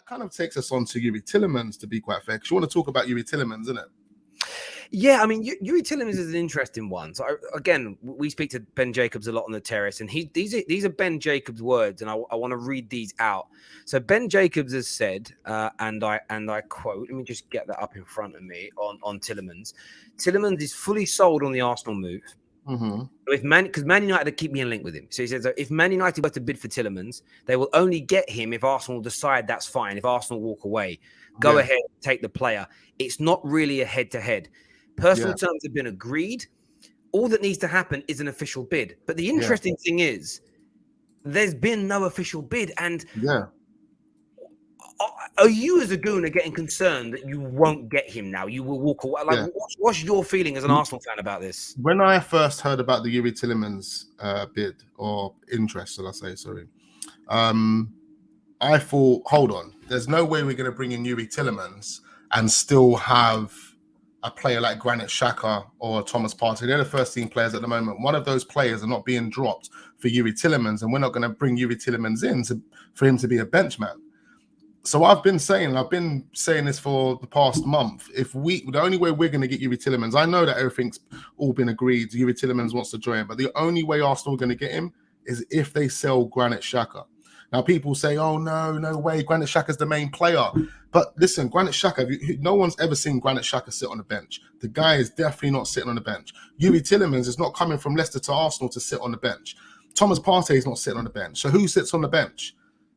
kind of takes us on to Youri Tielemans, to be quite fair, because you want to talk about Youri Tielemans, isn't it? Yeah, I mean, Youri Tielemans is an interesting one. So again, we speak to Ben Jacobs a lot on the Terrace, and these are Ben Jacobs' words, and I want to read these out. So Ben Jacobs has said, and I quote. Let me just get that up in front of me on Tielemans. Tielemans is fully sold on the Arsenal move. Mm-hmm. Because Man United are keeping in link with him. So he says that if Man United were to bid for Tielemans, they will only get him if Arsenal decide that's fine. If Arsenal walk away, go ahead, take the player. It's not really a head-to-head. Personal terms have been agreed. All that needs to happen is an official bid. But the interesting thing is, there's been no official bid. And are you as a Gooner getting concerned that you won't get him now? You will walk away. Like, what's your feeling as an Arsenal fan about this? When I first heard about the Youri Tielemans bid or interest, shall I say, sorry, I thought, hold on, there's no way we're going to bring in Youri Tielemans and still have a player like Granit Xhaka or Thomas Partey. They're the first team players at the moment. One of those players are not being dropped for Youri Tielemans, and we're not going to bring Youri Tielemans in for him to be a benchman. So I've been saying this for the past month. The only way we're going to get Youri Tielemans, I know that everything's all been agreed. Youri Tielemans wants to join, but the only way Arsenal are going to get him is if they sell Granit Xhaka. Now people say, "Oh no way, Granit Xhaka's the main player." But listen, Granit Xhaka, no one's ever seen Granit Xhaka sit on the bench. The guy is definitely not sitting on the bench. Youri Tielemans is not coming from Leicester to Arsenal to sit on the bench. Thomas Partey is not sitting on the bench. So who sits on the bench?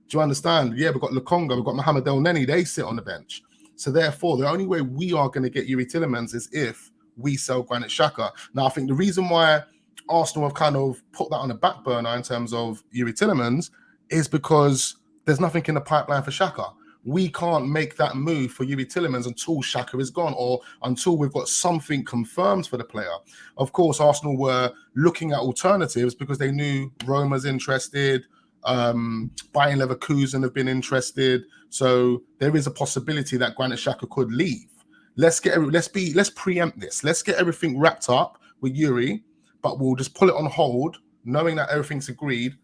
Do you understand? Yeah, we've got Lukonga, we've got Mohamed El Neni, they sit on the bench. So therefore, the only way we are going to get Youri Tielemans is if we sell Granit Xhaka. Now, I think the reason why Arsenal have kind of put that on the back burner in terms of Youri Tielemans is because there's nothing in the pipeline for Xhaka. We can't make that move for Youri Tielemans until Xhaka is gone or until we've got something confirmed for the player. Of course, Arsenal were looking at alternatives because they knew Roma's interested, Bayern Leverkusen have been interested, so there is a possibility that Granit Xhaka could leave. Let's preempt this. Let's get everything wrapped up with Youri, but we'll just pull it on hold, knowing that everything's agreed,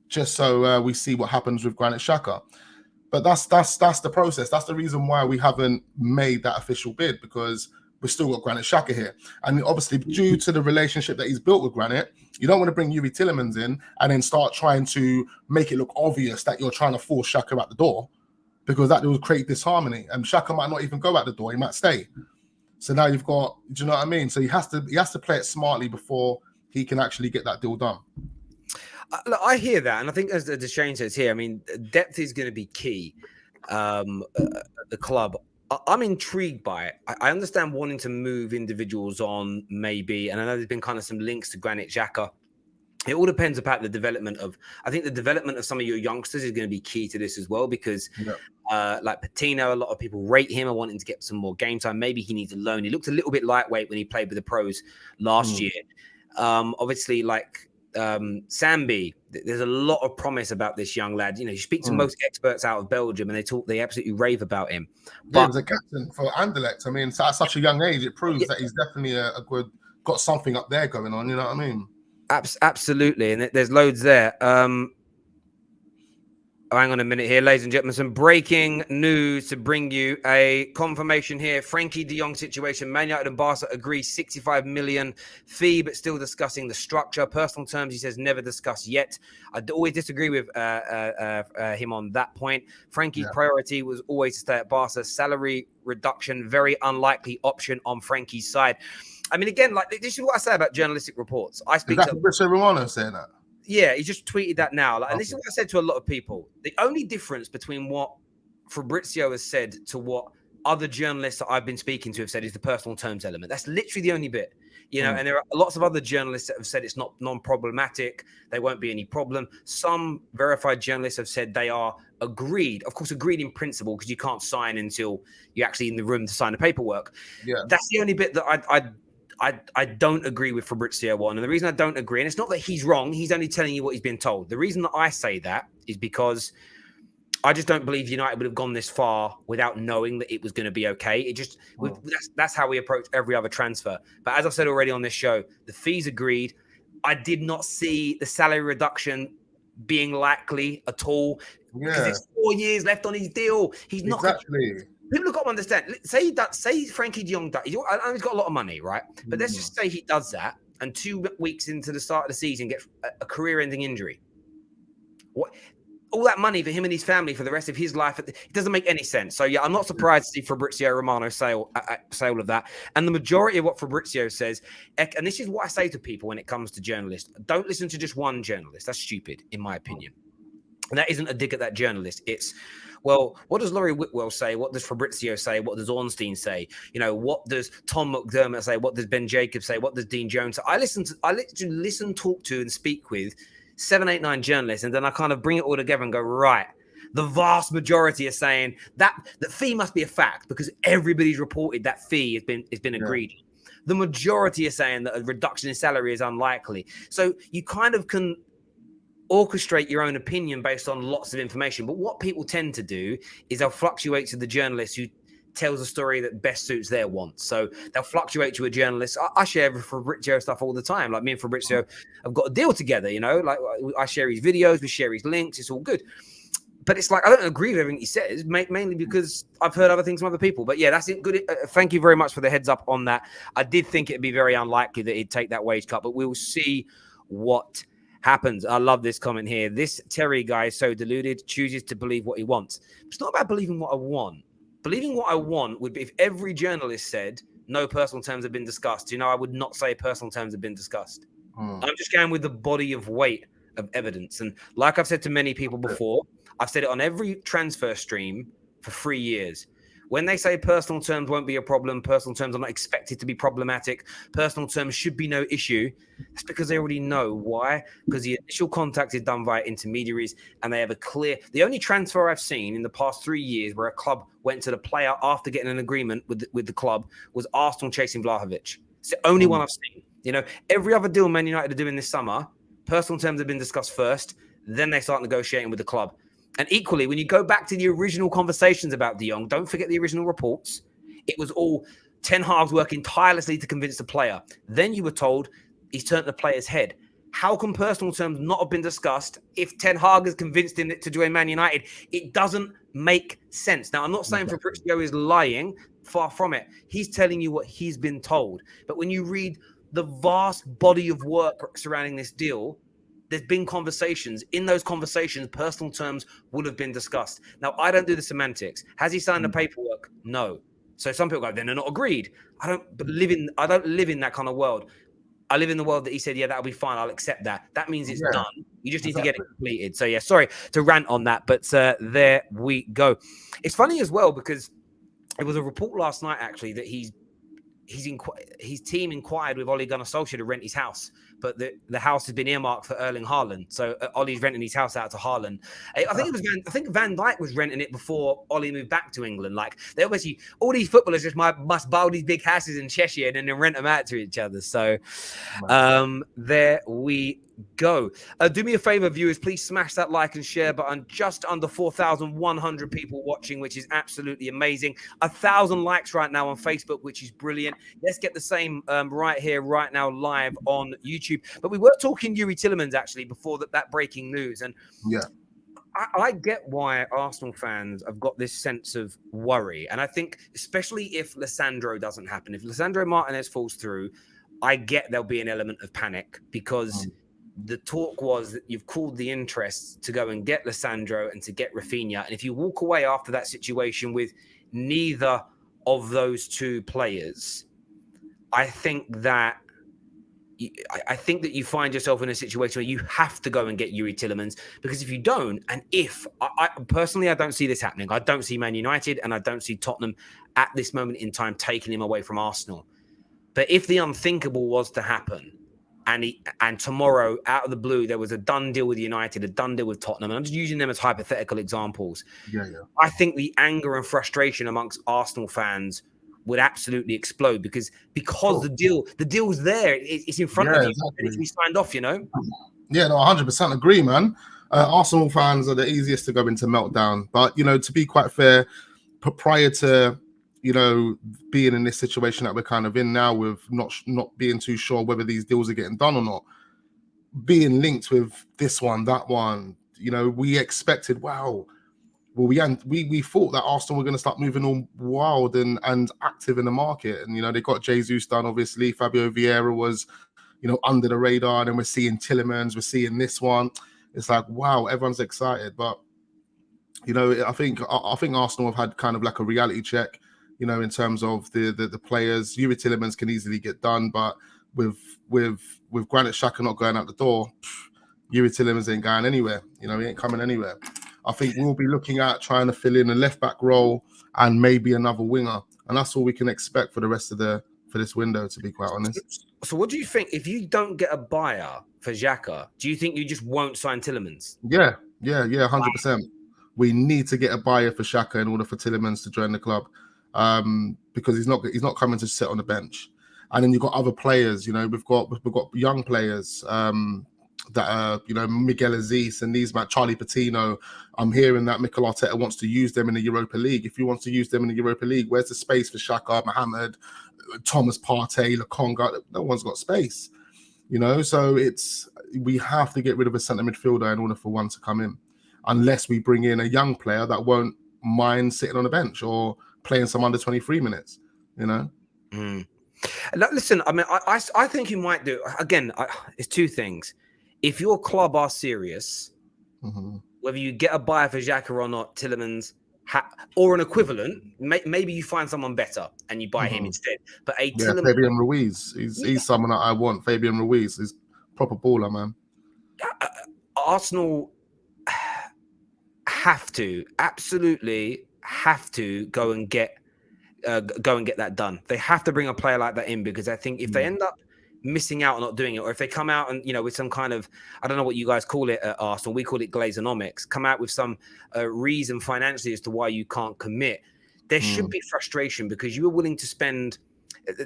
just so we see what happens with Granit Xhaka. But that's the process. That's the reason why we haven't made that official bid, because we've still got Granit Xhaka here. And obviously, due to the relationship that he's built with Granit, you don't want to bring Youri Tielemans in and then start trying to make it look obvious that you're trying to force Xhaka out the door, because that will create disharmony. And Xhaka might not even go out the door; he might stay. So now you've got, do you know what I mean? So he has to play it smartly before he can actually get that deal done. Look, I hear that, and I think as Shane says here, I mean, depth is going to be key at the club. I'm intrigued by it. I understand wanting to move individuals on, maybe, and I know there's been kind of some links to Granit Xhaka. It all depends about the development of. I think the development of some of your youngsters is going to be key to this as well, because like Patino, a lot of people rate him and want him to get some more game time. Maybe he needs a loan. He looked a little bit lightweight when he played with the pros last year. Obviously, like Sambi, there's a lot of promise about this young lad. You know, you speak to most experts out of Belgium and they absolutely rave about him. But he was a captain for Anderlecht. I mean, at such a young age, it proves that he's definitely got something up there going on. You know what I mean? Absolutely. And there's loads there. Hang on a minute here, ladies and gentlemen. Some breaking news to bring you a confirmation here. Frenkie de Jong situation. Man United and Barca agree 65 million fee, but still discussing the structure. Personal terms, he says, never discussed yet. I always disagree with him on that point. Frankie's priority was always to stay at Barca. Salary reduction, very unlikely option on Frankie's side. I mean, again, like this is what I say about journalistic reports. I speak to Fabrizio Romano saying that. Yeah, he just tweeted that now. And this is what I said to a lot of people. The only difference between what Fabrizio has said to what other journalists that I've been speaking to have said is the personal terms element. That's literally the only bit. You know, and there are lots of other journalists that have said it's not non-problematic. There won't be any problem. Some verified journalists have said they are agreed. Of course, agreed in principle, because you can't sign until you're actually in the room to sign the paperwork. Yeah, that's the only bit that I don't agree with Fabrizio on. And the reason I don't agree, and it's not that he's wrong, he's only telling you what he's been told. The reason that I say that is because I just don't believe United would have gone this far without knowing that it was going to be okay. It just that's how we approach every other transfer. But as I've said already on this show, the fees agreed. I did not see the salary reduction being likely at all because there's 4 years left on his deal. He's not exactly. People have got to understand. Say Frenkie de Jong does. I know he's got a lot of money, right? But let's just say he does that, and 2 weeks into the start of the season gets a career-ending injury. What? All that money for him and his family for the rest of his life, it doesn't make any sense. So, yeah, I'm not surprised to see Fabrizio Romano say all of that. And the majority of what Fabrizio says, and this is what I say to people when it comes to journalists, don't listen to just one journalist. That's stupid, in my opinion. And that isn't a dig at that journalist. It's, well, what does Laurie Whitwell say? What does Fabrizio say? What does Ornstein say? What does Tom McDermott say? What does Ben Jacobs say? What does Dean Jones say? I literally listen, talk to, and speak with 7, 8, 9 journalists, and then I kind of bring it all together and go, right, the vast majority are saying that the fee must be a fact because everybody's reported that fee has been agreed. The majority are saying that a reduction in salary is unlikely. So you kind of can orchestrate your own opinion based on lots of information. But what people tend to do is they'll fluctuate to the journalist who tells a story that best suits their wants. So they'll fluctuate to a journalist. I share Fabrizio stuff all the time. Like me and Fabrizio have got a deal together, like I share his videos, we share his links. It's all good. But it's like, I don't agree with everything he says, mainly because I've heard other things from other people. But yeah, that's it. Good. Thank you very much for the heads up on that. I did think it'd be very unlikely that he'd take that wage cut, but we'll see what happens. I love this comment here. This Terry guy is so deluded, chooses to believe what he wants. It's not about believing what I want. Believing what I want would be if every journalist said no personal terms have been discussed. I would not say personal terms have been discussed. I'm just going with the body of weight of evidence. And like I've said to many people before, I've said it on every transfer stream for 3 years. When they say personal terms won't be a problem, personal terms are not expected to be problematic, personal terms should be no issue, that's because they already know. Why? Because the initial contact is done via intermediaries and they have the only transfer I've seen in the past 3 years where a club went to the player after getting an agreement with the club was Arsenal chasing Vlahovic. It's the only one I've seen. Every other deal Man United are doing this summer, personal terms have been discussed first, then they start negotiating with the club. And equally, when you go back to the original conversations about De Jong, don't forget the original reports. It was all Ten Hag's working tirelessly to convince the player. Then you were told he's turned the player's head. How can personal terms not have been discussed if Ten Hag has convinced him to join Man United? It doesn't make sense. Now, I'm not saying Fabrizio is lying. Far from it. He's telling you what he's been told. But when you read the vast body of work surrounding this deal, there's been conversations. In those conversations, personal terms would have been discussed. Now, I don't do the semantics. Has he signed the paperwork? No. So some people go, then they're not agreed. I don't live in that kind of world. I live in the world that he said, yeah, that'll be fine. I'll accept that. That means it's done. You just need to get it completed. So yeah, sorry to rant on that, but there we go. It's funny as well because it was a report last night actually that his team inquired with Ole Gunnar Solskjaer to rent his house, but the house has been earmarked for Erling Haaland. So Ole's renting his house out to Haaland. I think Van Dijk was renting it before Ole moved back to England. Like they obviously all these footballers just must buy all these big houses in Cheshire and then rent them out to each other. So there we go. Do me a favor, viewers, please smash that like and share button. Just under 4,100 people watching, which is absolutely amazing. 1,000 likes right now on Facebook, which is brilliant. Let's get the same right here, right now, live on YouTube. But we were talking Youri Tielemans actually before that breaking news, and I get why Arsenal fans have got this sense of worry, and I think especially if Lissandro doesn't happen, if Lissandro Martinez falls through, I get there'll be an element of panic because the talk was that you've called the interest to go and get Lissandro and to get Rafinha. And if you walk away after that situation with neither of those two players, I think that you find yourself in a situation where you have to go and get Youri Tielemans, because if you don't, and if I personally, I don't see this happening. I don't see Man United and I don't see Tottenham at this moment in time taking him away from Arsenal. But if the unthinkable was to happen, and tomorrow, out of the blue, there was a done deal with United, a done deal with Tottenham, and I'm just using them as hypothetical examples. I think the anger and frustration amongst Arsenal fans would absolutely explode because the deal's there. It's in front of you. Exactly. And it's been signed off, Yeah, no, 100% agree, man. Arsenal fans are the easiest to go into meltdown. But, to be quite fair, prior to being in this situation that we're kind of in now with not being too sure whether these deals are getting done or not, being linked with this one, that one. We expected, wow. Well, we thought that Arsenal were going to start moving all wild and active in the market, and they got Jesus done. Obviously, Fabio Vieira was under the radar, and then we're seeing Tielemans, we're seeing this one. It's like, wow, everyone's excited, but I think Arsenal have had kind of like a reality check, in terms of the players. Youri Tielemans can easily get done, but with Granit Xhaka not going out the door, Youri Tielemans ain't going anywhere. He ain't coming anywhere. I think we'll be looking at trying to fill in a left back role and maybe another winger, and that's all we can expect for the rest of for this window, to be quite honest. So, what do you think if you don't get a buyer for Xhaka? Do you think you just won't sign Tielemans? Yeah, 100%. We need to get a buyer for Xhaka in order for Tielemans to join the club, because he's not coming to sit on the bench. And then you've got other players. We've got young players. That are, Miguel Aziz and these, Charlie Patino. I'm hearing that Mikel Arteta wants to use them in the Europa League. If he wants to use them in the Europa League, where's the space for Xhaka, Mohamed, Thomas Partey, Lokonga? No one's got space, so we have to get rid of a centre midfielder in order for one to come in, unless we bring in a young player that won't mind sitting on the bench or playing some under 23 minutes, Listen, I mean, I think you might do, again, it's two things. If your club are serious, whether you get a buyer for Xhaka or not, Tielemans, or an equivalent, maybe you find someone better and you buy him instead. But Tielemans, Fabian Ruiz, he's someone that I want. Fabian Ruiz is proper baller, man. Arsenal absolutely have to go and get that done. They have to bring a player like that in, because I think if they end up missing out on not doing it, or if they come out and with some kind of, I don't know what you guys call it at Arsenal, we call it Glazonomics, come out with some reason financially as to why you can't commit, there should be frustration, because you were willing to spend,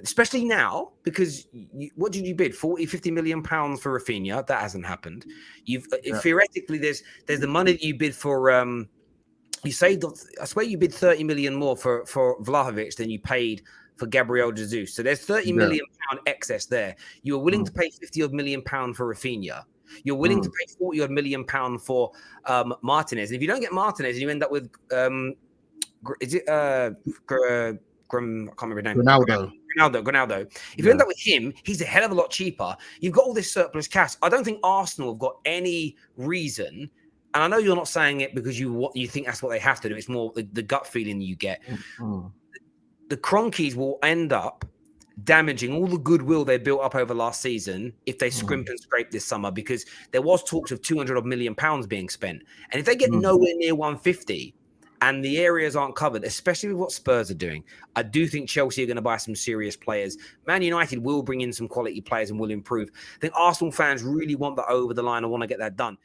especially now, because what did you bid? 40-50 million pounds for Rafinha? That hasn't happened. Theoretically, there's the money that you bid for. You saved, I swear you bid 30 million more for Vlahovic than you paid for Gabriel Jesus. So there's 30 million pound excess there. You were willing to pay 50 odd million pound for Rafinha. You're willing to pay 40 odd million pound for Martinez. And if you don't get Martinez, you end up with is it I can't remember his name. Ronaldo. If you end up with him, he's a hell of a lot cheaper. You've got all this surplus cash. I don't think Arsenal have got any reason. And I know you're not saying it because you think that's what they have to do. It's more the gut feeling you get. The Cronkies will end up damaging all the goodwill they built up over last season if they scrimp and scrape this summer, because there was talks of 200 million pounds being spent. And if they get nowhere near 150 and the areas aren't covered, especially with what Spurs are doing, I do think Chelsea are going to buy some serious players. Man United will bring in some quality players and will improve. I think Arsenal fans really want that over the line and want to get that done.